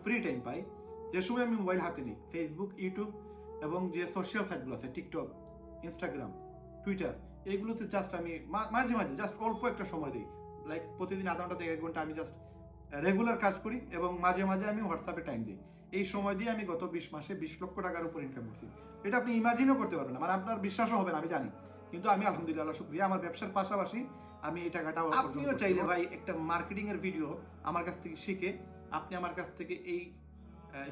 Free time পাই, যে সময় আমি মোবাইল হাতে নিই, ফেসবুক, ইউটিউব এবং যে সোশ্যাল সাইটগুলো আছে, টিকটক, ইনস্টাগ্রাম, টুইটার, এইগুলোতে জাস্ট আমি মাঝে মাঝে জাস্ট অল্প একটা সময় দিই। লাইক প্রতিদিন আধা ঘন্টা থেকে 1 ঘন্টা আমি জাস্ট রেগুলার কাজ করি এবং মাঝে মাঝে আমি হোয়াটসঅ্যাপে টাইম দিই। এই সময় দিয়ে আমি গত 20 মাসে 20 লক্ষ টাকার উপর ইনকাম করছি। এটা আপনি ইমাজিনও করতে পারবেন না, মানে আপনার বিশ্বাসও হবে না, আমি জানি। কিন্তু আমি আলহামদুলিল্লাহ শুকরিয়া, আমার ব্যবসার পাশাপাশি আমি এই টাকাটা আপনিও চাইলে ভাই একটা মার্কেটিং এর ভিডিও আমার কাছ থেকে শিখে আপনি আমার কাছ থেকে এই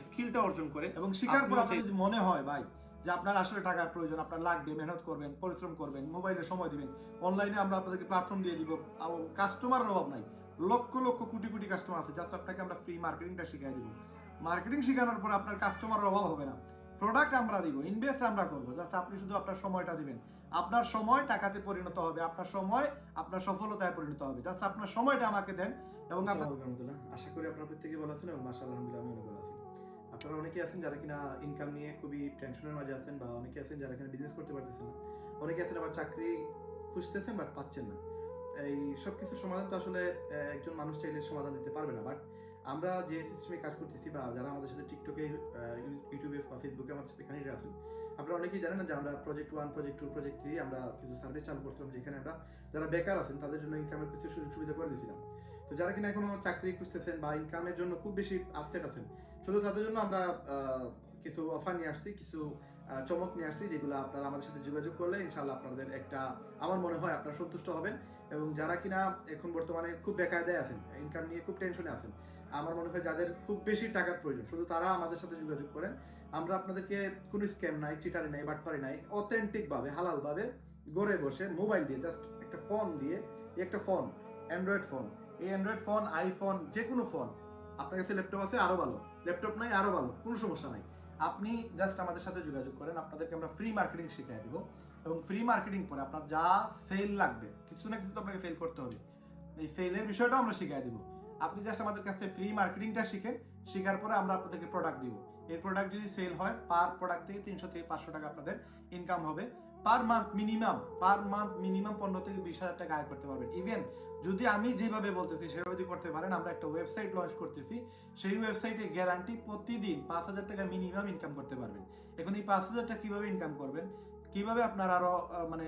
স্কিলটা অর্জন করে এবং শেখার পর আপনার যদি মনে হয় ভাই যে আপনার আসলে টাকার প্রয়োজন, আপনার লাগবে, মেহনত করবেন, পরিশ্রম করবেন, মোবাইলে সময় দিবেন, অনলাইনে আমরা আপনাদেরকে প্ল্যাটফর্ম দিয়ে দিব, কাস্টমারের অভাব নাই, লক্ষ লক্ষ কোটি কোটি কাস্টমার আছে, জাস্ট আপনাকে আমরা ফ্রি মার্কেটিংটা শিখাই দিব। মার্কেটিং শেখানোর পর আপনার কাস্টমারের অভাব হবে না, প্রোডাক্ট আমরা দিব, ইনভেস্ট আমরা করবো, জাস্ট আপনি শুধু আপনার সময়টা দিবেন। আপনার সময় টাকাতে পরিণত হবে, আপনার সময় আপনার সফলতায় পরিণত হবে, জাস্ট আপনার সময়টা আমাকে দেন। এবং আলহামদুলিল্লাহ, আশা করি আপনার প্রত্যেকে ভালো আছেন এবং মাশাআল্লাহ আলহামদুলিল্লাহ আমি অনেক ভালো আছি। আপনারা অনেকে আছেন যারা কিনা ইনকাম নিয়ে খুবই টেনশনের মাঝে আছেন, বা অনেকে আছেন যারা কিনা বিজনেস করতে পারতেছেন না, অনেকে আছেন আবার চাকরি খুঁজতেছেন বাট পাচ্ছেন না। এই সব কিছুর সমাধান তো আসলে একজন মানুষ চাইলে সমাধান দিতে পারবে না, বাট আমরা যে সিস্টেমে কাজ করতেছি বা যারা আমাদের সাথে টিকটকে, ইউটিউবে বা ফেসবুকে আমাদের সাথে কানেক্টেড আছেন, আপনারা অনেকেই জানেন না যে আমরা প্রজেক্ট 1, প্রজেক্ট 2, প্রজেক্ট 3 আমরা কিছু সার্ভিস চালু করছিলাম, যেখানে আমরা যারা বেকার আছেন তাদের জন্য ইনকামের কিছু সুযোগ সুবিধা করে দিয়েছিলাম। তো যারা কিনা এখনো চাকরি খুঁজতেছেন বা ইনকামের জন্য খুব বেশি আপসেট আছেন, শুধু তাদের জন্য আমরা কিছু অফার নিয়ে আসছি, কিছু চমক নিয়ে আসছি, যেগুলো আপনারা আমাদের সাথে যোগাযোগ করলে ইনশাআল্লাহ আপনাদের একটা, আমার মনে হয় আপনারা সন্তুষ্ট হবেন। এবং যারা কিনা এখন বর্তমানে খুব বেকায়দায় আছেন, ইনকাম নিয়ে খুব টেনশনে আছেন, আমার মনে হয় যাদের খুব বেশি টাকার প্রয়োজন, শুধু তারা আমাদের সাথে যোগাযোগ করেন। আমরা আপনাদেরকে কোনো স্ক্যাম নাই, চিটারি নাই, বাটপারি নাই, অথেন্টিক ভাবে, হালাল ভাবে, ঘরে বসে মোবাইল দিয়ে, জাস্ট একটা ফোন দিয়ে, একটা ফোন, অ্যান্ড্রয়েড ফোন, এই অ্যান্ড্রয়েড ফোন, আইফোন, যে কোনো ফোন, আপনার কাছে ল্যাপটপ আছে আরো ভালো, ল্যাপটপ নাই আরো ভালো, কোনো সমস্যা নাই। আপনি জাস্ট আমাদের সাথে যোগাযোগ করেন, আপনাদেরকে আমরা ফ্রি মার্কেটিং শিখিয়ে দিব। এবং ফ্রি মার্কেটিং পরে আপনার যা সেল লাগবে, কিছু না কিছু তো আপনাকে সেল করতে হবে, এই সেলের বিষয়টাও আমরা শিখিয়ে দিব। আপনি জাস্ট আমাদের কাছ থেকে ফ্রি মার্কেটিংটা শিখেন, শেখার পরে আমরা আপনাদেরকে প্রোডাক্ট দিব। এই প্রোডাক্ট যদি সেল হয়, পার প্রোডাক্ট থেকে 300 থেকে 500 টাকা আপনাদের ইনকাম হবে। পার মান্থ মিনিমাম 15 থেকে 20 হাজার টাকা আয় করতে পারবেন। ইভেন যদি আমি যেভাবে বলতেছি সেভাবে যদি করতে পারেন, আমরা একটা ওয়েবসাইট লঞ্চ করতেছি, সেই ওয়েবসাইটে গ্যারান্টি প্রতিদিন 5,000 টাকা মিনিমাম ইনকাম করতে পারবেন। এখন এই 5,000 টাকা কিভাবে ইনকাম করবেন, কিভাবে আপনার আরো মানে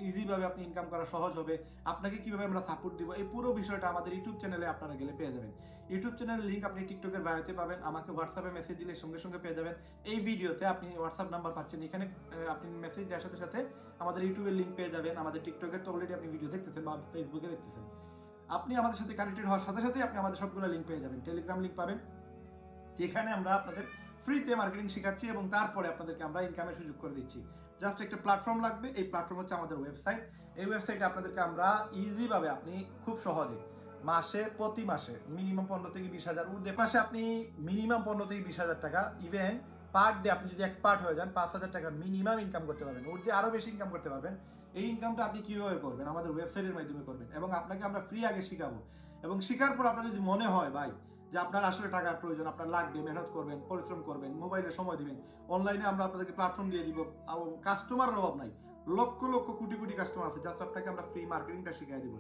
ইজিভাবে আপনি ইনকাম করা সহজ হবে, আপনাকে কিভাবে আমরা সাপোর্ট দিব, এই পুরো বিষয়টা আমাদের ইউটিউব চ্যানেলে আপনারা গেলে পেয়ে যাবেন। ইউটিউব চ্যানেলের লিংক আপনি টিকটকের বায়োতে পাবেন, আমাকে হোয়াটসঅ্যাপে মেসেজ দিলে সঙ্গে সঙ্গে পেয়ে যাবেন। এই ভিডিওতে আপনি হোয়াটসঅ্যাপ নাম্বার পাচ্ছেন, এখানে আপনি মেসেজ দেওয়ার সাথে সাথে আমাদের ইউটিউবের লিংক পেয়ে যাবেন। আমাদের টিকটকের তো অলরেডি আপনি ভিডিও দেখতেছেন বা ফেসবুকে দেখতেছেন। আপনি আমাদের সাথে কানেক্টেড হওয়ার সাথে সাথে আপনি আমাদের সবগুলো লিংক পেয়ে যাবেন। টেলিগ্রাম লিংক পাবেন, যেখানে আমরা আপনাদের ফ্রিতে মার্কেটিং শেখাচ্ছি এবং তারপরে আপনাদেরকে আমরা ইনকামের সুযোগ করে দিচ্ছি। জাস্ট একটা প্ল্যাটফর্ম লাগবে, এই প্ল্যাটফর্ম হচ্ছে আমাদের ওয়েবসাইট। এই ওয়েবসাইটে আপনাদেরকে আমরা ইজিভাবে, আপনি খুব সহজে প্রতি মাসে মিনিমাম 15 থেকে 20 হাজার, মাসে আপনি মিনিমাম 15 থেকে 20 হাজার টাকা, ইভেন পার ডে আপনি যদি এক্সপার্ট হয়ে যান 5,000 টাকা মিনিমাম ইনকাম করতে পারবেন, ওর দিয়ে আরো বেশি ইনকাম করতে পারবেন। এই ইনকামটা আপনি কিভাবে করবেন, আমাদের ওয়েবসাইটের মাধ্যমে করবেন এবং আপনাকে আমরা ফ্রি আগে শিখাবো। এবং শেখার পর আপনার যদি মনে হয় ভাই যে আপনার আসলে টাকার প্রয়োজন, আপনার লাগবে, মেহনত করবেন, পরিশ্রম করবেন, মোবাইলে সময় দিবেন, অনলাইনে আমরা আপনাদেরকে প্ল্যাটফর্ম দিয়ে দিব, কাস্টমারের অভাব নাই, লক্ষ লক্ষ কোটি কোটি কাস্টমার আছে, জাস্ট আপনাকে আমরা ফ্রি মার্কেটিংটা শিখাই দিব।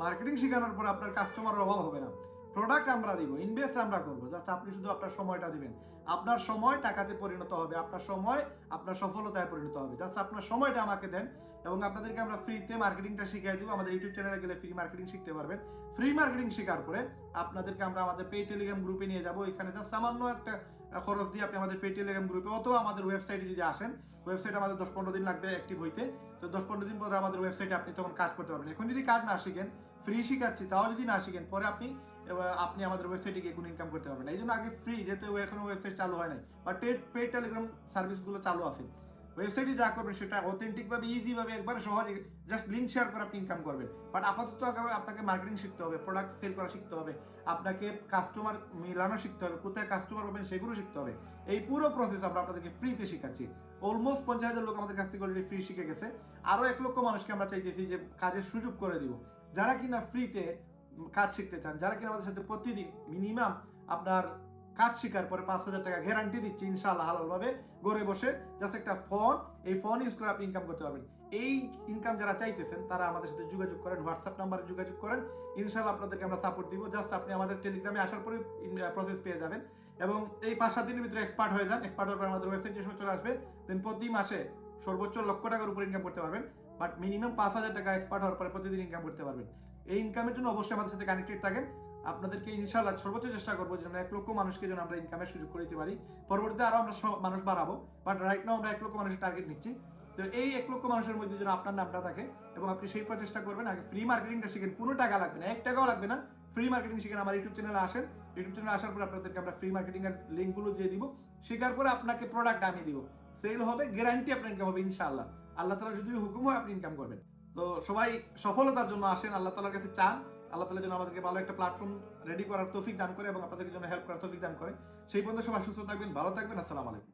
মার্কেটিং শেখানোর পর আপনার কাস্টমারের অভাব হবে না, প্রোডাক্ট আমরা দিব, ইনভেস্ট আমরা করবো, জাস্ট আপনি শুধু আপনার সময়টা দিবেন। আপনার সময় টাকাতে পরিণত হবে, আপনার সময় আপনার সফলতায় পরিণত হবে, জাস্ট আপনার সময়টা আমাকে দেন। এবং আপনাদেরকে আমরা ফ্রিতে মার্কেটিংটা শিখিয়ে দিব। আমাদের ইউটিউব চ্যানেলে গেলে ফ্রি মার্কেটিং শিখতে পারবেন। ফ্রি মার্কেটিং শেখার পরে আপনাদেরকে আমরা আমাদের পে টেলিগ্রাম গ্রুপে নিয়ে যাবো। এখানে জাস্ট সামান্য একটা খরচ দিয়ে আপনি আমাদের পে টেলিগ্রাম গ্রুপে, অথবা আমাদের ওয়েবসাইটে যদি আসেন, ওয়েবসাইট আমাদের 10-15 দিন লাগবে অ্যাক্টিভ হইতে। তো 10-15 দিন পরে আমাদের ওয়েবসাইটে আপনি তখন কাজ করতে পারবেন। এখন যদি কাজ না শিখেন, ফ্রি শিখাচ্ছি, তাও যদি না শিখেন, পরে আপনি আমাদের ওয়েবসাইটে গিয়ে কোনো ইনকাম করতে পারবেন না। এই জন্য আগে ফ্রি, যেহেতু এখনো ওয়েবসাইট চালু হয় নাই, বা পেড টেলিগ্রাম সার্ভিসগুলো চালু আছে, ওয়েবসাইটে যা করবেন সেটা অথেন্টিক ভাবে, ইজি ভাবে, একবার সহজে জাস্ট লিঙ্ক শেয়ার করে আপনি ইনকাম করবেন। বাট আপাতত আপনাকে মার্কেটিং শিখতে হবে, প্রোডাক্ট সেল করা শিখতে হবে, আপনাকে কাস্টমার মিলানো শিখতে হবে, কোথায় কাস্টমার পাবেন সেগুলো শিখতে হবে। এই পুরো প্রসেস আমরা আপনাদেরকে ফ্রিতে শেখাচ্ছি। অলমোস্ট 50,000 লোক আমাদের কাছ থেকে অলরেডি ফ্রি শিখে গেছে। আরো 1 লক্ষ মানুষকে আমরা চাইতেছি যে কাজের সুযোগ করে দিব, যারা কিনা ফ্রিতে কাজ শিখতে চান, যারা কিনা আমাদের সাথে প্রতিদিন মিনিমাম আপনার কাজ শেখার পরে 5,000 টাকা গ্যারান্টি দিচ্ছি ইনশাআল্লাহ হালালভাবে, ঘরে বসে জাস্ট একটা ফোন, এই ফোন ইউজ করে আপনি ইনকাম করতে পারবেন। এই ইনকাম যারা চাইতেছেন তারা আমাদের সাথে যোগাযোগ করেন, হোয়াটসঅ্যাপ নাম্বারে যোগাযোগ করেন, ইনশাআল্লাহ আপনাদেরকে আমরা সাপোর্ট দিব। জাস্ট আপনি আমাদের টেলিগ্রামে আসার পরে প্রসেস পেয়ে যাবেন। এবং এই 5-7 দিনের ভিতরে এক্সপার্ট হয়ে যান। এক্সপার্ট হওয়ার পর আমাদের ওয়েবসাইটে চলে আসবে, দেন প্রতি মাসে সর্বোচ্চ লক্ষ টাকার উপর ইনকাম করতে পারবেন, বাট মিনিমাম 5,000 টাকা এক্সপার্ট হওয়ার পরে প্রতিদিন ইনকাম করতে পারবেন। এই ইনকামের জন্য অবশ্যই আমাদের সাথে কানেক্টেড থাকেন। আপনাদেরকে ইনশাআল্লাহ সর্বোচ্চ চেষ্টা করবো যেন 1 লক্ষ মানুষকে যেন আমরা ইনকামের সুযোগ করে দিতে পারি। পরবর্তীতে আরো আমরা মানুষ বাড়াবো, বাট রাইট নাও আমরা 1 লক্ষ মানুষের টার্গেট নিচ্ছি। তো এই 1 লক্ষ মানুষের মধ্যে যেন আপনার নামটা থাকে এবং আপনি সেই প্রচেষ্টা করবেন। আগে ফ্রি মার্কেটিংটা শিখেন, কোনো টাকা লাগবে না, 1 টাকাও লাগবে না। ফ্রি মার্কেটিং শিখেন, আমার ইউটিউব চ্যানেলে আসেন। ইউটিউব চ্যানেলে আসার পর আপনাদেরকে আমরা ফ্রি মার্কেটিং এর লিঙ্কগুলো দিয়ে দিব। শেখার পরে আপনাকে প্রোডাক্ট আমি দিব, সেল হবে, গ্যারান্টি আপনার ইনকাম হবে ইনশাআল্লাহ। আল্লাহ তাআলা যদি হুকুম হয় আপনি ইনকাম করবেন। তো সবাই সফলতার জন্য আসেন, আল্লাহ তাআলার কাছে চান, আল্লাহ তাআলা যেন আমাদেরকে ভালো একটা প্ল্যাটফর্ম রেডি করার তৌফিক দান করে এবং আপনাদের জন্য হেল্প করার তৌফিক দান করে। সেই পর্যন্ত সবাই সুস্থ থাকবেন, ভালো থাকবেন। আসসালামু আলাইকুম।